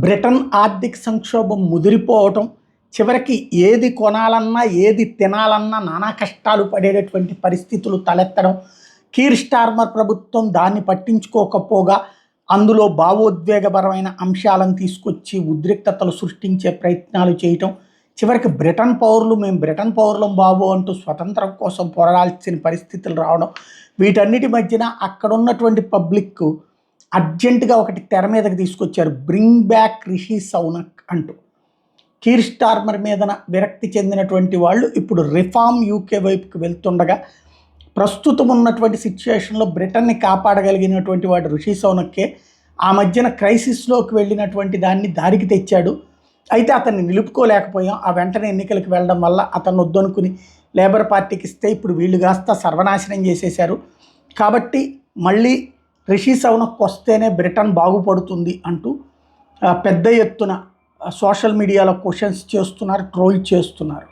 Britain ఆర్థిక సంక్షోభం ముదిరిపోవటం, చివరికి ఏది కొనాలన్నా, ఏది తినాలన్నా నానా కష్టాలు పడేటటువంటి పరిస్థితులు తలెత్తడం, కీర్ స్టార్మర్ ప్రభుత్వం దాన్ని పట్టించుకోకపోగా అందులో భావోద్వేగపరమైన అంశాలను తీసుకొచ్చి ఉద్రిక్తతలు సృష్టించే ప్రయత్నాలు చేయటం, చివరికి బ్రిటన్ పౌరులు మేము బ్రిటన్ పౌరులం బాబు అంటూ స్వతంత్రం కోసం పోరాడాల్సిన పరిస్థితులు రావడం, వీటన్నిటి మధ్యన అక్కడ ఉన్నటువంటి పబ్లిక్ అర్జెంటుగా ఒకటి తెర మీదకి తీసుకొచ్చారు. బ్రింగ్ బ్యాక్ రిషి సౌనక్ అంటూ. కీర్ స్టార్మర్ మీదన విరక్తి చెందినటువంటి వాళ్ళు ఇప్పుడు రిఫార్మ్ యూకే వైపుకి వెళ్తుండగా, ప్రస్తుతం ఉన్నటువంటి సిచ్యువేషన్లో బ్రిటన్ని కాపాడగలిగినటువంటి వాడు రిషి సౌనక్కే. ఆ మధ్యన క్రైసిస్లోకి వెళ్ళినటువంటి దాన్ని దారికి తెచ్చాడు. అయితే అతన్ని నిలుపుకోలేకపోయాం. ఆ వెంటనే ఎన్నికలకు వెళ్ళడం వల్ల అతను వద్దనుకుని లేబర్ పార్టీకి ఇస్తే ఇప్పుడు వీళ్ళు కాస్త సర్వనాశనం చేసేశారు. కాబట్టి మళ్ళీ రిషి సౌనక్ వస్తేనే బ్రిటన్ బాగుపడుతుంది అంటూ పెద్ద ఎత్తున సోషల్ మీడియాలో క్వశ్చన్స్ చేస్తున్నారు, ట్రోల్ చేస్తున్నారు.